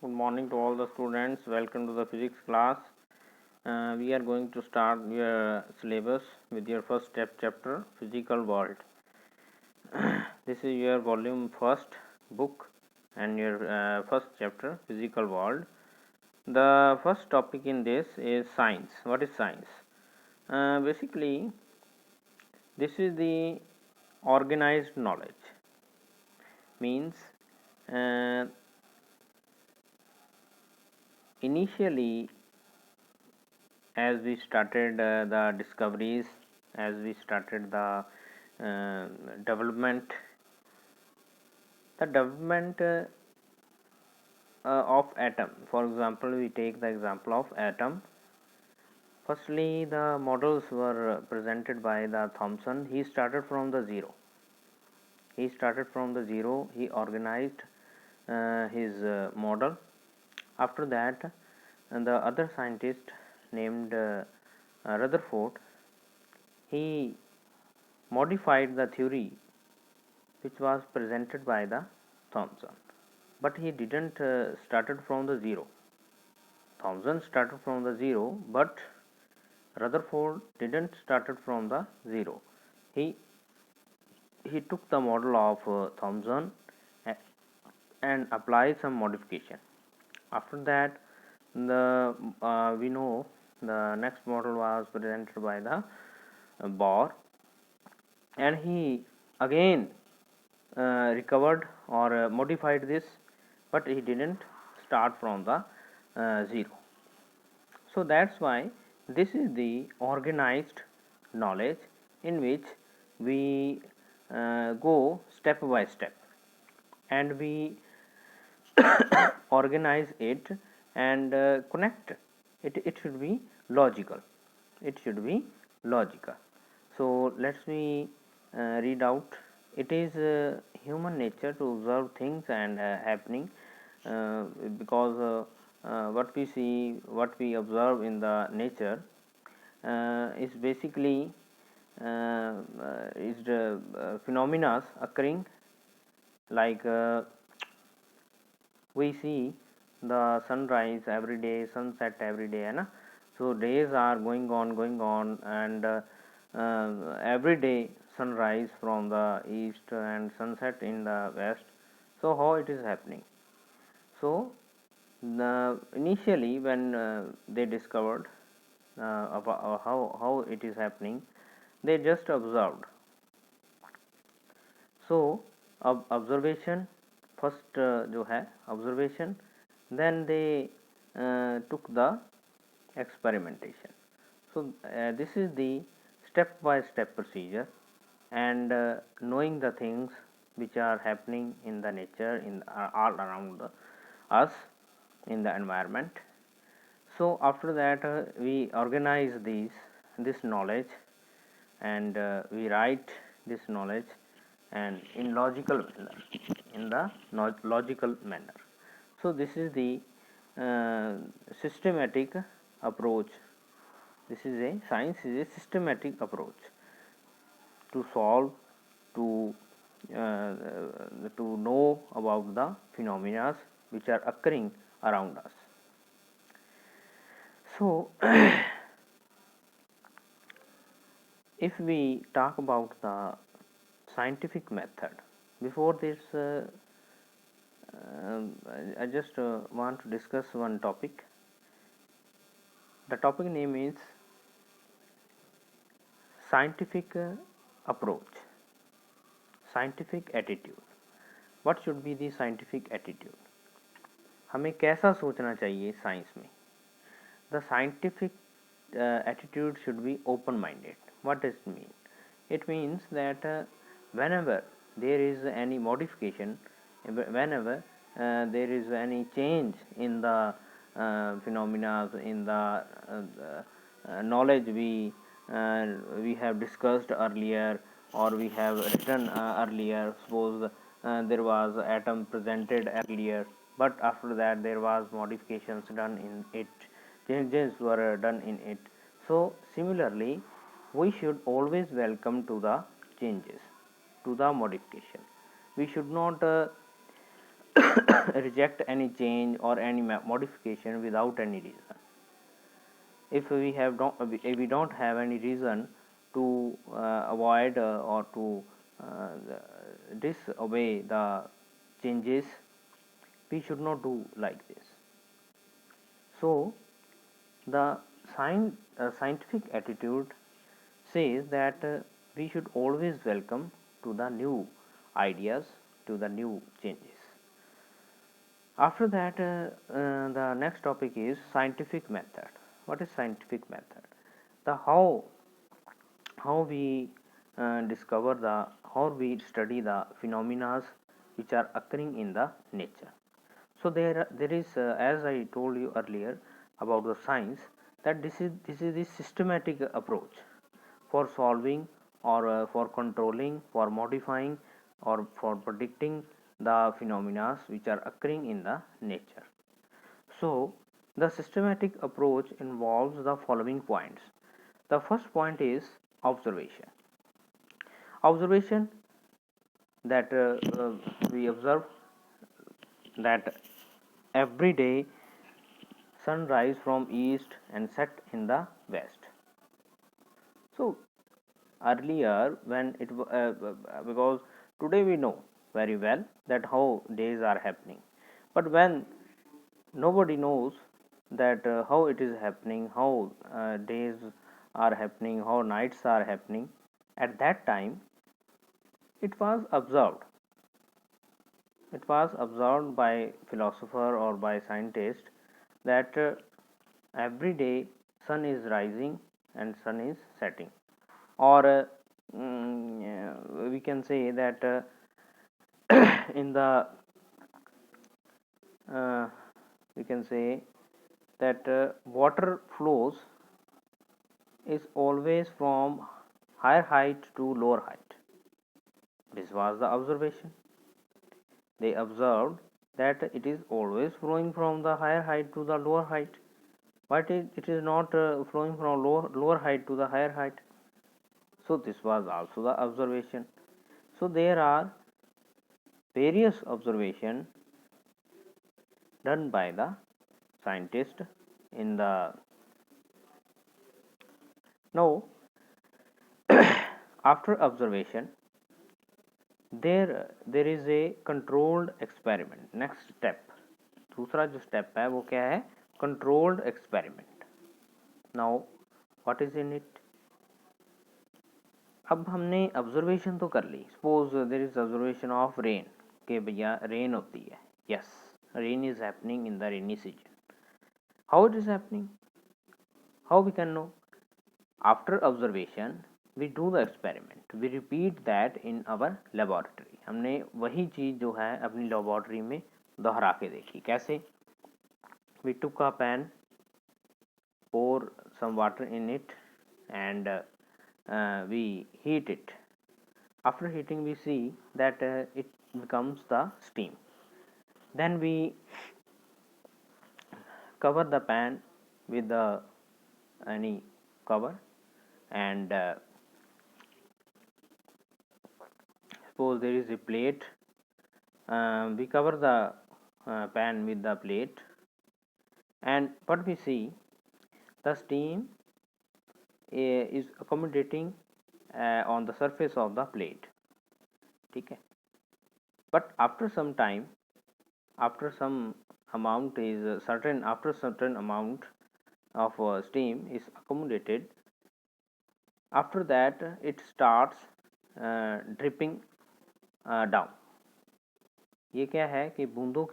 Good morning to all the students. Welcome to the physics class. We are going to start your syllabus with your first chapter, Physical World. This is your volume first book and your first chapter, Physical World. The first topic in this is science. What is science? Basically, this is the organized knowledge. Means initially as we started the discoveries, as we started the development, the development of atom. For example, we take the example of atom. Firstly, the models were presented by the Thomson. He started from the zero. He organized his model. After that, and the other scientist named Rutherford, he modified the theory which was presented by the Thomson, but he didn't started from the zero. Thomson started from the zero, but Rutherford didn't started from the zero. He took the model of Thomson and applied some modification. After that, the we know the next model was presented by the Bohr, and he again recovered or modified this, but he didn't start from the zero. So that's why this is the organized knowledge in which we go step by step, and we organize it and connect it. It should be logical. So let's me read out. It is human nature to observe things and happening, because what we see, what we observe in the nature is basically is the phenomena occurring, like we see the sunrise every day, sunset every day, and so days are going on, and every day sunrise from the east and sunset in the west. So how it is happening? So initially when they discovered about how it is happening, they just observed. So observation first जो है observation, then they took the experimentation. So this is the step by step procedure, and knowing the things which are happening in the nature, in all around us, in the environment. So after that we organize this knowledge, and we write this knowledge and in logical manner. So this is the systematic approach. This is a science is a systematic approach to solve, to know about the phenomena which are occurring around us. So if we talk about the scientific method, before this I just want to discuss one topic. The topic name is scientific approach, scientific attitude. What should be the scientific attitude? हमें कैसा सोचना चाहिए science में? The scientific attitude should be open minded. What does it mean? It means that whenever there is any modification, whenever there is any change in the phenomena, in the knowledge we have discussed earlier, or we have written earlier. Suppose there was atom presented earlier, but after that there was modifications done in it, changes were done in it. So similarly, we should always welcome to the changes, to the modification. We should not reject any change or any modification without any reason. If we don't have any reason to avoid or to disobey the changes, we should not do like this. So the scientific attitude says that we should always welcome to the new ideas, to the new changes. After that, the next topic is scientific method. What is scientific method? The how we discover the how we study the phenomena which are occurring in the nature. So there is as I told you earlier about the science, that this is the systematic approach for solving or for controlling, for modifying, or for predicting the phenomena which are occurring in the nature. So the systematic approach involves the following points. The first point is observation. Observation, that we observe that every day sun rise from east and set in the west. So earlier when because today we know very well that how days are happening, but when nobody knows that how it is happening, how days are happening, how nights are happening, at that time it was observed. It was observed by philosopher or by scientist that every day sun is rising and sun is setting, or we can say that in the we can say that water flows is always from higher height to lower height. This was the observation. They observed that it is always flowing from the higher height to the lower height, but it is not flowing from lower height to the higher height. So this was also the observation. So there are various observation done by the scientist in the now after observation there is a controlled experiment. Next step, दूसरा जो step है वो क्या है? Controlled experiment. Now what is in it? अब हमने observation तो कर ली. Suppose there is observation of rain, कि भैया रेन होती है. Yes, rain is happening in the rainy season. How it is happening? How we can know? After observation we do the experiment, we repeat that in our laboratory. हमने वही चीज़ जो है अपनी laboratory में दोहरा के देखी. कैसे? We took a pan, pour some water in it, and we heat it. After heating we see that it becomes the steam. Then we cover the pan with the any cover, and suppose there is a plate, we cover the pan with the plate, and what we see, the steam is accommodating on the surface of the plate. ठीक है. But after some time, after some amount is certain, after certain amount of steam is accommodated, after that it starts dripping down. ये क्या है कि बूंदों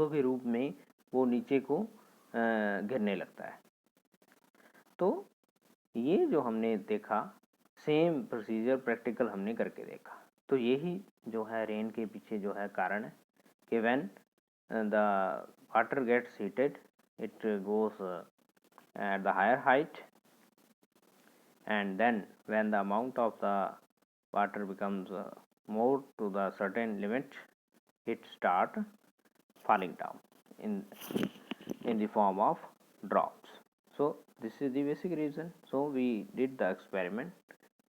के रूप में वो नीचे को गिरने लगता है. तो ये जो हमने देखा, सेम प्रोसीजर प्रैक्टिकल हमने करके देखा. तो यही जो है रेन के पीछे जो है कारण है कि when the water gets heated, it goes at the higher height, and then when the amount of the water becomes more to the certain limit, it start falling down in the form of drops. So this is the basic reason. So we did the experiment,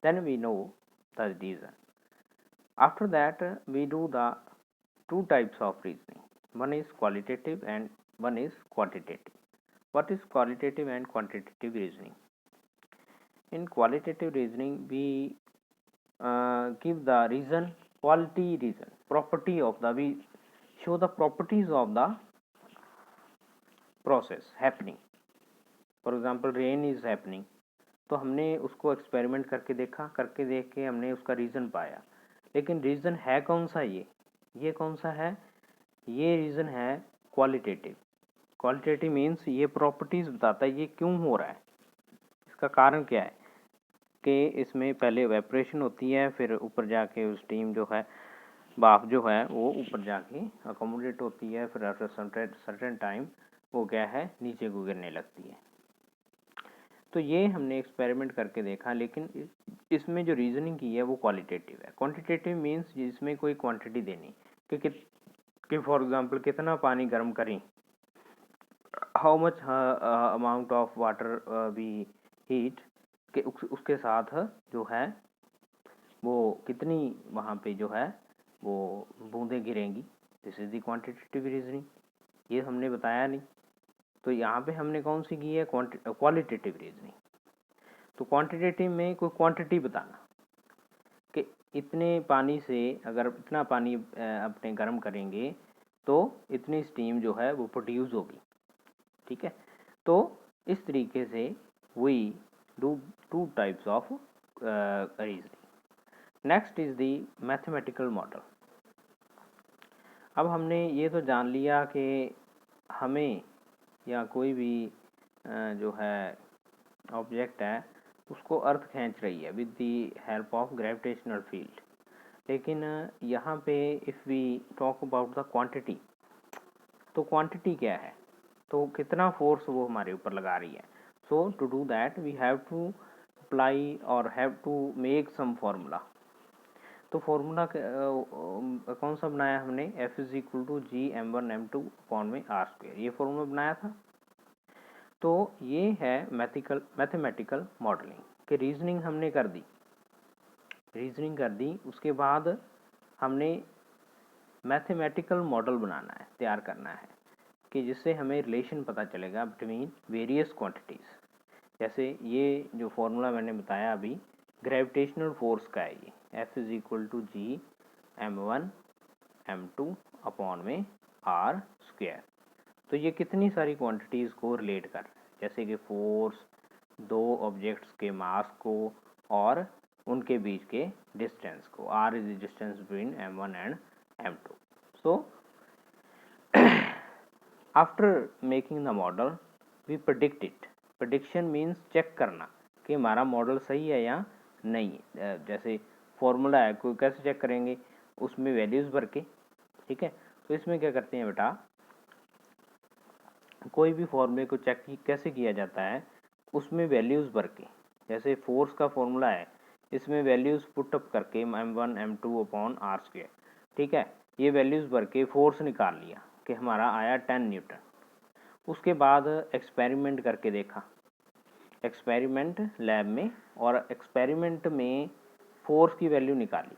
then we know the reason. After that we do the two types of reasoning. One is qualitative and one is quantitative. What is qualitative and quantitative reasoning? In qualitative reasoning, we give the reason, quality reason, property of the, we show the properties of the process happening. For example, rain is happening, तो हमने उसको experiment करके देखा, करके देख के हमने उसका रीज़न पाया, लेकिन रीज़न है कौन सा? ये कौन सा है? ये रीज़न है क्वालिटेटिव. क्वालिटेटिव मीन्स ये प्रॉपर्टीज़ बताता है ये क्यों हो रहा है, इसका कारण क्या है, कि इसमें पहले एवेपोरेशन होती है, फिर ऊपर जाके उस स्टीम जो है, भाप जो है वो ऊपर जाके अकोमोडेट होती है, फिर आफ्टर सर्टेन टाइम वो क्या है, नीचे को गिरने लगती है. तो ये हमने एक्सपेरिमेंट करके देखा, लेकिन इसमें जो रीजनिंग की है वो क्वालिटेटिव है. क्वांटिटेटिव मीन्स जिसमें कोई क्वांटिटी देनी कि फॉर एग्जांपल कितना पानी गर्म करें, how much amount of water we heat, कि उसके साथ जो है वो कितनी वहाँ पे जो है वो बूंदें गिरेंगी. This is the quantitative reasoning. ये हमने बताया नहीं, तो यहाँ पे हमने कौन सी की है, क्वालिटेटिव रीजनिंग. तो क्वांटिटेटिव में कोई क्वांटिटी बताना कि इतने पानी से अगर इतना पानी अपने गर्म करेंगे तो इतनी स्टीम जो है वो प्रोड्यूस होगी. ठीक है, तो इस तरीके से we do two types of reasoning. Next is the mathematical model. अब हमने ये तो जान लिया कि हमें या कोई भी जो है ऑब्जेक्ट है उसको अर्थ खींच रही है with the help of gravitational field, लेकिन यहाँ पे if we talk about the quantity, तो क्वांटिटी क्या है, तो कितना फोर्स वो हमारे ऊपर लगा रही है. So to do that we have to apply और have to make some formula. तो फार्मूला कौन सा बनाया हमने, F is equal to G m1m2 upon में r², ये फार्मूला बनाया था. तो ये है मैथमेटिकल मॉडलिंग कि रीजनिंग हमने कर दी, उसके बाद हमने मैथमेटिकल मॉडल बनाना है, तैयार करना है, कि जिससे हमें रिलेशन पता चलेगा बिटवीन वेरियस क्वांटिटीज़. जैसे ये जो फार्मूला मैंने बताया अभी, ग्रेविटेशनल फोर्स का है, ये F is equal to G m1m2 upon में r². तो ये कितनी सारी क्वांटिटीज़ को रिलेट कर रहा है, जैसे कि फोर्स, दो ऑब्जेक्ट्स के मास को और उनके बीच के डिस्टेंस को. r is the distance between m1 and m2. So after making the model we predict it. Prediction means check करना कि हमारा मॉडल सही है या नहीं. जैसे फॉर्मूला है, कोई कैसे चेक करेंगे, उसमें वैल्यूज़ भर के. ठीक है, तो इसमें क्या करते हैं बेटा, कोई भी फॉर्मूले को चेक कैसे किया जाता है, उसमें वैल्यूज़ भर के. जैसे फोर्स का फॉर्मूला है, इसमें वैल्यूज़ पुटअप करके m1 m2 अपॉन r². ठीक है, ये वैल्यूज़ भर के फोर्स निकाल लिया कि हमारा आया 10 न्यूटन. उसके बाद एक्सपेरिमेंट करके देखा, एक्सपेरिमेंट लैब में, और एक्सपेरिमेंट में फोर्स की वैल्यू निकाली.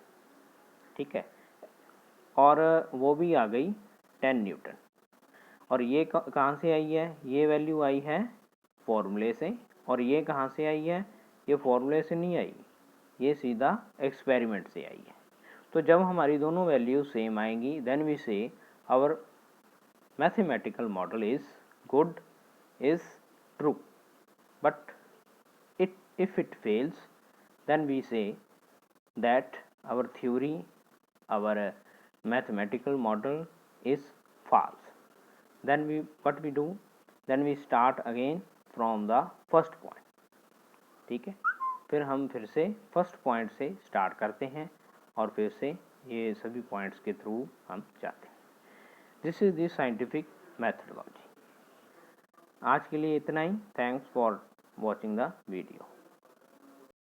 ठीक है, और वो भी आ गई 10 न्यूटन. और ये कहाँ से आई है, ये वैल्यू आई है फॉर्मूले से, और ये कहाँ से आई है, ये फॉर्मूले से नहीं आई, ये सीधा एक्सपेरिमेंट से आई है. तो जब हमारी दोनों वैल्यू सेम आएंगी, then we say our mathematical model is good, is true. But if it fails, then we say that our theory, our mathematical model is false. Then what we do, then we start again from the first point. ठीक है, फिर हम फिर से first point से start करते हैं और फिर से ये सभी पॉइंट्स के थ्रू हम जाते हैं. This is the scientific methodology. आज के लिए इतना ही. Thanks for watching the video.